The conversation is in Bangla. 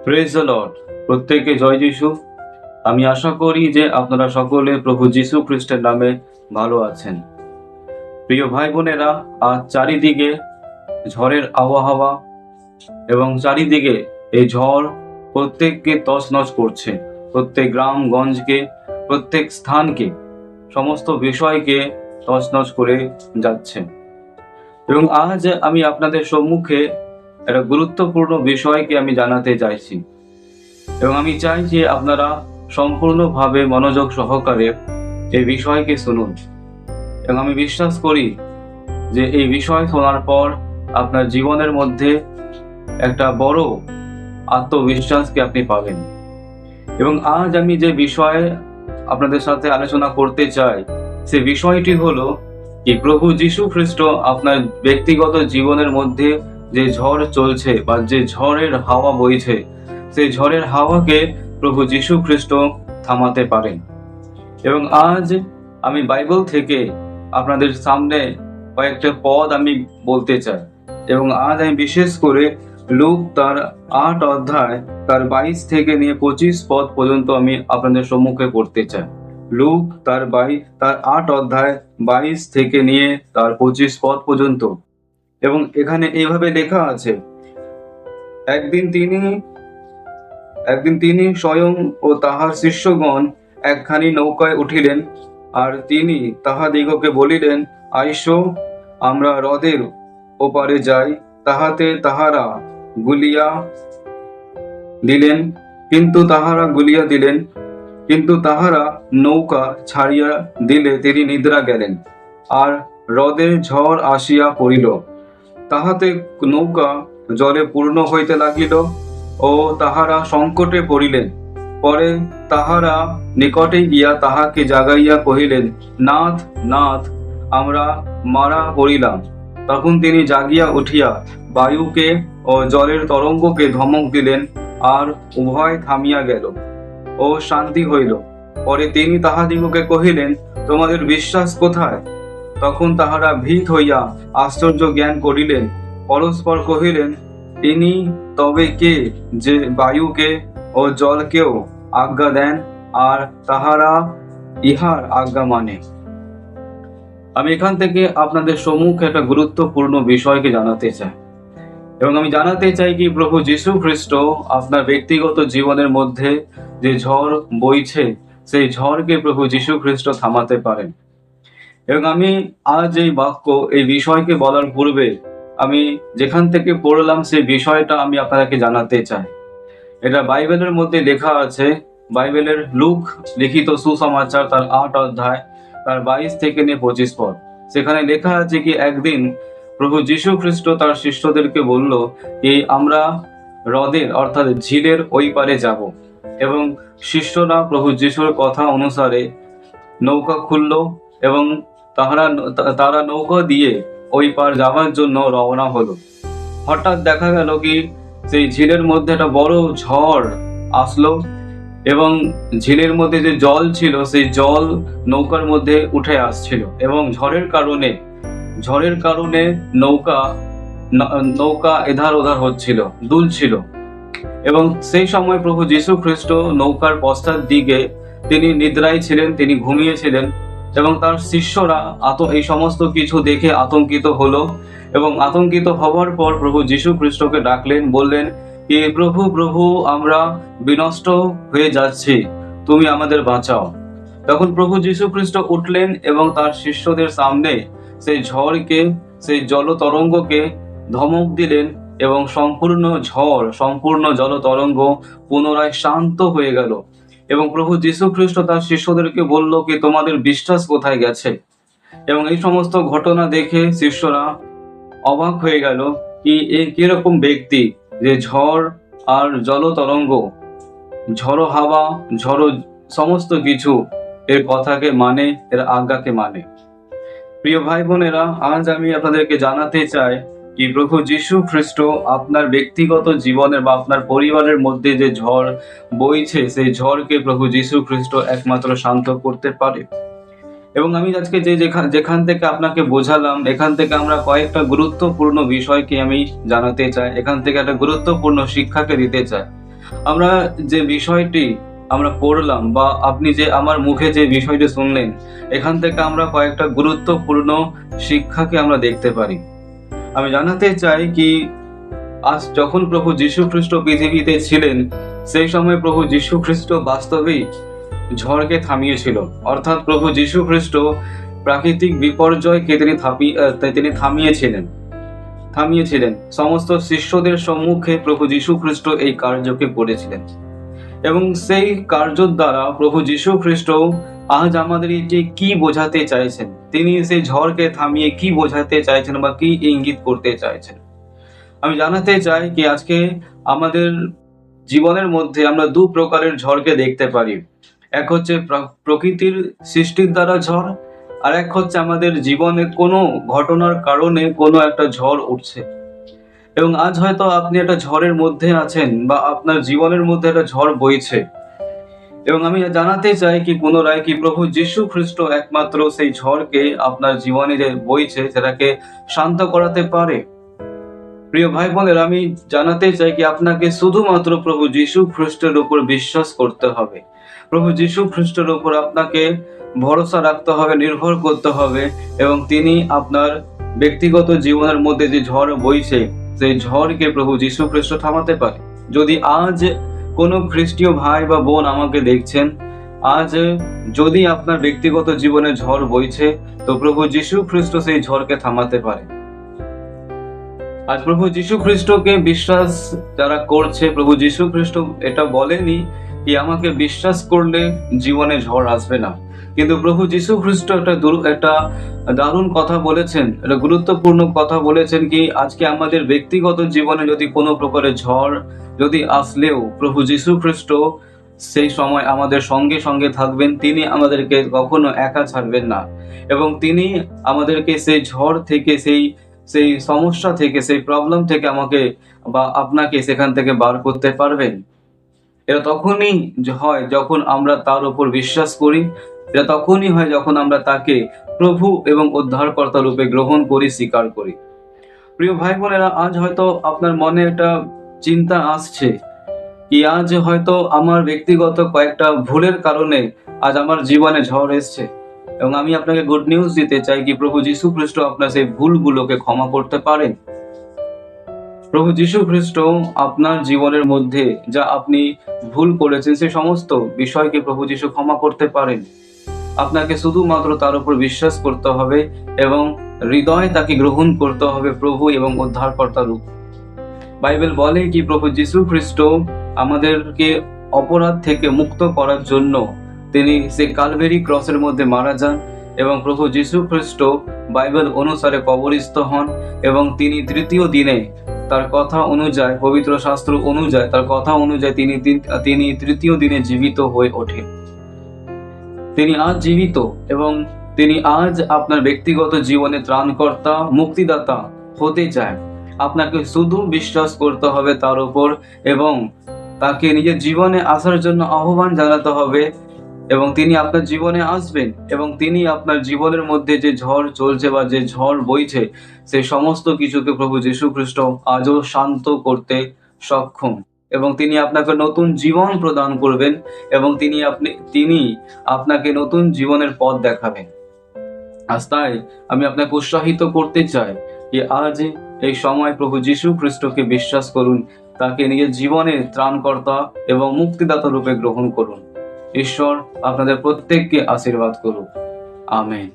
Praise the Lord. প্রত্যেকে জয় যিশু। আমি আশা করি যে আপনারা সকলে প্রভু যিশু খ্রিস্টের নামে ভালো আছেন। প্রিয় ভাই বোনেরা, আজ চারিদিকে ঝড়ের আবহাওয়া এবং চারিদিকে এই ঝড় প্রত্যেককে তছনছ করছে। প্রত্যেক গ্রামগঞ্জকে, প্রত্যেক স্থানকে, সমস্ত বিষয়কে তছনছ করে যাচ্ছে। এবং আজ আমি আপনাদের সম্মুখে একটা গুরুত্বপূর্ণ বিষয়কে আমি জানাতে চাইছি, এবং আমি চাই যে আপনারা সম্পূর্ণভাবে মনোযোগ সহকারে এই বিষয়কে শুনুন। এবং আমি বিশ্বাস করি যে এই বিষয় শোনার পর আপনার জীবনের মধ্যে একটা বড় আত্মবিশ্বাসকে আপনি পাবেন। এবং আজ আমি যে বিষয়ে আপনাদের সাথে আলোচনা করতে চাই, সে বিষয়টি হলো কি প্রভু যিশু খ্রিস্ট আপনার ব্যক্তিগত জীবনের মধ্যে যে ঝড় চলছে বা যে ঝড়ের হাওয়া বইছে, সেই ঝড়ের হাওয়াকে প্রভু যিশু খ্রিস্ট থামাতে পারেন। এবং আজ আমি বাইবেল থেকে আপনাদের সামনে কয়েকটা পদ আমি বলতে চাই। এবং আজ আমি বিশেষ করে লূক তার 8 অধ্যায় তার 22 থেকে নিয়ে 25 পদ পর্যন্ত আমি আপনাদের সম্মুখে পড়তে চাই। লূক তার 8 অধ্যায় 22 থেকে নিয়ে তার 25 পদ পর্যন্ত। এবং এখানে এইভাবে লেখা আছে, একদিন তিনি স্বয়ং ও তাহার শিষ্যগণ একখানি নৌকায় উঠিলেন, আর তিনি তাহাদিগকে বলিলেন, আইসো, আমরা হ্রদের ওপারে যাই। তাহারা গুলিয়া দিলেন, কিন্তু তাহারা নৌকা ছাড়িয়া দিলে তিনি নিদ্রা গেলেন। আর হ্রদের ঝড় আসিয়া পড়িল, তাহাতে নৌকা জলে পূর্ণ হইতে লাগিল, ও তাহারা সংকটে পড়িলেন। পরে তাহারা নিকটে গিয়া তাহাকে জাগাইয়া কহিলেন, নাথ, নাথ, আমরা মারা পড়িলাম। তখন তিনি জাগিয়া উঠিয়া বায়ুকে ও জলের তরঙ্গকে ধমক দিলেন, আর উভয় থামিয়া গেল ও শান্তি হইল। পরে তিনি তাহাদিগকে কহিলেন, তোমাদের বিশ্বাস কোথায়? তখন তাহারা ভীত হইয়া আশ্চর্য জ্ঞান করিলেন, পরস্পর কহিলেন, ইনি তবে কে যে বায়ুকে ও জলকেও আজ্ঞা দেন, আর তাহারা ইহার আজ্ঞা মানে। আমি এখান থেকে আপনাদের সম্মুখে একটা গুরুত্বপূর্ণ বিষয়কে জানাতে চাই। এবং আমি জানাতে চাই কি প্রভু যিশু খ্রিস্ট আপনার ব্যক্তিগত জীবনের মধ্যে যে ঝড় বইছে, সেই ঝড়কে প্রভু যিশু খ্রিস্ট থামাতে পারেন। এবং আমি আজ এই বাক্য, এই বিষয়কে বলার পূর্বে আমি যেখান থেকে পড়লাম সেই বিষয়টা আমি আপনাদেরকে জানাতে চাই। এটা বাইবেলের মধ্যে লেখা আছে, বাইবেলের লূক লিখিত সুসমাচার তার 8 অধ্যায় তার 22 থেকে নিয়ে 25 পদ। সেখানে লেখা আছে কি একদিন প্রভু যিশু খ্রিস্ট তার শিষ্যদেরকে বলল যে আমরা হ্রদের অর্থাৎ ঝিলের ওই পারে যাব। এবং শিষ্যরা প্রভু যিশুর কথা অনুসারে নৌকা খুলল, এবং তারা নৌকা দিয়ে ওই পার যাওয়ার জন্য রওনা হলো। হঠাৎ দেখা গেল কি সেই ঝিলের মধ্যে একটা বড় ঝড় আসলো, এবং ঝিলের মধ্যে যে জল ছিল সেই জল নৌকার মধ্যে উঠে আসছিল। এবং ঝড়ের কারণে নৌকা এধার ওধার হচ্ছিল, দুলছিল। এবং সেই সময় প্রভু যিশু খ্রিস্ট নৌকার পশ্চাৎ দিকে তিনি নিদ্রায় ছিলেন, তিনি ঘুমিয়েছিলেন। এবং তার শিষ্যরা এই সমস্ত কিছু দেখে আতঙ্কিত হলো, এবং আতঙ্কিত হওয়ার পর প্রভু যিশু খ্রিস্টকে ডাকলেন, বললেন যে প্রভু, প্রভু, আমরা বিনষ্ট হয়ে যাচ্ছি, তুমি আমাদের বাঁচাও। তখন প্রভু যিশু খ্রিস্ট উঠলেন এবং তার শিষ্যদের সামনে সেই ঝড়কে, সেই জলতরঙ্গকে ধমক দিলেন, এবং সম্পূর্ণ জলতরঙ্গ পুনরায় শান্ত হয়ে গেল। এবং প্রভু যিশু খ্রিস্ট তার শিষ্যদেরকে বলল কি তোমাদের বিশ্বাস কোথায় গেছে? এবং এই সমস্ত ঘটনা দেখে শিষ্যরা অবাক হয়ে গেল কি এ কিরকম ব্যক্তি যে ঝড় আর জলতরঙ্গ, ঝড়ো হাওয়া, ঝড়ো সমস্ত কিছু এর কথাকে মানে, এর আজ্ঞাকে মানে। প্রিয় ভাই বোনেরা, আজ আমি আপনাদেরকে জানাতে চাই কি প্রভু যিশু খ্রিস্ট আপনার ব্যক্তিগত জীবনের বা আপনার পরিবারের মধ্যে যে ঝড় বইছে, সেই ঝড়কে প্রভু যিশু খ্রিস্ট একমাত্র শান্ত করতে পারে। এবং আমি আজকে যেখান থেকে আপনাকে বোঝালাম, এখান থেকে আমরা কয়েকটা গুরুত্বপূর্ণ বিষয়কে আমি জানাতে চাই, এখান থেকে একটা গুরুত্বপূর্ণ শিক্ষাকে দিতে চাই। আমরা যে বিষয়টি আমরা পড়লাম বা আপনি যে আমার মুখে যে বিষয়টি শুনলেন, এখান থেকে আমরা কয়েকটা গুরুত্বপূর্ণ শিক্ষাকে আমরা দেখতে পারি। আমি জানাতে চাই কি, আজ যখন প্রভু যীশু খ্রিস্ট পৃথিবীতে ছিলেন, সেই সময় প্রভু যীশু খ্রিস্ট বাস্তবেই ঝড়কে থামিয়েছিল। অর্থাৎ প্রভু যীশু খ্রিস্ট প্রাকৃতিক বিপর্যয়কে তিনি থামিয়েছিলেন। সমস্ত শিষ্যদের সম্মুখে প্রভু যীশু খ্রিস্ট এই কার্যকে করেছিলেন, এবং সেই কার্যের দ্বারা প্রভু যীশু খ্রিস্ট আজ আমাদেরকে কি বোঝাতে চাইছেন, তিনি সেই ঝড়কে থামিয়ে কি বোঝাতে চাইছেন বা কি ইঙ্গিত করতে চাইছেন। আমি জানাতে চাই কি, আজকে আমাদের জীবনের মধ্যে আমরা দু প্রকারের ঝড়কে দেখতে পারি। এক হচ্ছে প্রকৃতির সৃষ্টির দ্বারা ঝড়, আর এক হচ্ছে আমাদের জীবনে কোনো ঘটনার কারণে কোনো একটা ঝড় উঠছে। এবং আজ হয়তো আপনি একটা ঝড়ের মধ্যে আছেন বা আপনার জীবনের মধ্যে একটা ঝড় বইছে, এবং আমি জানাতে চাই কি পুনরায় কি প্রভু যীশু খ্রিস্ট একমাত্র সেই ঝড়কে আপনার জীবনে যে বইছে সেটাকে শান্ত করাতে পারে। প্রিয় ভাই বোনের, আমি জানাতে চাই কি আপনাকে শুধুমাত্র প্রভু যীশু খ্রিস্টের উপর বিশ্বাস করতে হবে। প্রভু যীশু খ্রিস্টের উপর আপনাকে ভরসা রাখতে হবে, নির্ভর করতে হবে, এবং তিনি আপনার ব্যক্তিগত জীবনের মধ্যে যে ঝড় বইছে সেই ঝড়কে প্রভু যীশু খ্রিস্ট থামাতে পারে। যদি আজ কোনো খ্রিস্টীয় ভাই বা বোন আমাকে দেখছেন, আজ যদি আপনার ব্যক্তিগত জীবনে ঝড় বইছে, তো প্রভু যীশু খ্রিস্ট সেই ঝড়কে থামাতে পারে। আজ প্রভু যীশু খ্রিস্টকে বিশ্বাস যারা করছে, প্রভু যীশু খ্রিস্ট এটা বলেনি কি আমাকে বিশ্বাস করলে জীবনে ঝড় আসবে না, কিন্তু প্রভু যীশু খ্রিস্ট একটা দারুণ কথা বলেছেন, একটা গুরুত্বপূর্ণ কথা বলেছেন কি আজকে আমাদের ব্যক্তিগত জীবনে যদি কোনো প্রকারের ঝড় যদি আসলেও প্রভু যীশু খ্রিস্ট সেই সময় আমাদের সঙ্গে সঙ্গে থাকবেন। তিনি আমাদেরকে কখনো একা ছাড়বেন না, এবং তিনি আমাদেরকে সেই ঝড় থেকে, সেই সমস্যা থেকে, সেই প্রবলেম থেকে আমাকে বা আপনাকে সেখান থেকে বার করতে পারবেন। এটা তখনই হয় যখন আমরা তার উপর বিশ্বাস করি, এটা তখনই হয় যখন আমরা তাকে প্রভু এবং উদ্ধারকর্তা রূপে গ্রহণ করি, স্বীকার করি। প্রিয় ভাই বোনেরা, আজ হয়তো আপনার মনে একটা চিন্তা আসছে কি আজ হয়তো আমার ব্যক্তিগত কয়েকটা ভুলের কারণে আজ আমার জীবনে ঝড় এসছে, এবং আমি আপনাকে গুড নিউজ দিতে চাই কি প্রভু যীশু খ্রিস্ট আপনার সেই ভুলগুলোকে ক্ষমা করতে পারেন। প্রভু যীশু খ্রিস্ট আপনার জীবনের মধ্যে যা আপনি ভুল করেছেন সেই সমস্ত বিষয়কে প্রভু যীশু ক্ষমা করতে পারেন। আপনাকে শুধুমাত্র তার উপর বিশ্বাস করতে হবে এবং হৃদয়ে তাকে গ্রহণ করতে হবে প্রভু এবং উদ্ধারকর্তা রূপ। বাইবেল বলে কি প্রভু যীশু খ্রিস্ট আমাদেরকে অপরাধ থেকে মুক্ত করার জন্য তিনি সেই কালভেরি ক্রসের মধ্যে মারা যান, এবং প্রভু যীশু খ্রিস্ট বাইবেল অনুসারে কবরস্থ হন, এবং তিনি তৃতীয় দিনে তার কথা অনুযায়ী, পবিত্র শাস্ত্র অনুযায়ী, তার কথা অনুযায়ী তিনি তৃতীয় দিনে জীবিত হয়ে ওঠেন। তিনি আজ জীবিত, এবং তিনি আজ আপনার ব্যক্তিগত জীবনে ত্রাণকর্তা, মুক্তিদাতা হতে চায়। আপনাকে শুধু বিশ্বাস করতে হবে তার উপর, এবং তাকে নিজের জীবনে আসার জন্য আহ্বান জানাতে হবে, এবং তিনি আপনার জীবনে আসবেন, এবং তিনি আপনার জীবনের মধ্যে যে ঝড় চলছে বা যে ঝড় বইছে সেই সমস্ত কিছুকে প্রভু যীশু খ্রিস্ট আজও শান্ত করতে সক্ষম, এবং তিনি আপনাকে নতুন জীবন প্রদান করবেন, এবং তিনি আপনাকে নতুন জীবনের পথ দেখাবেন। আজ তাই আমি আপনাকে উৎসাহিত করতে চাই যে আজ এই সময় প্রভু যীশু খ্রিস্টকে বিশ্বাস করুন, তাকে নিজের জীবনে ত্রাণকর্তা এবং মুক্তিদাতা রূপে গ্রহণ করুন। ঈশ্বর আপনাদের প্রত্যেককে আশীর্বাদ করুন। আমেন।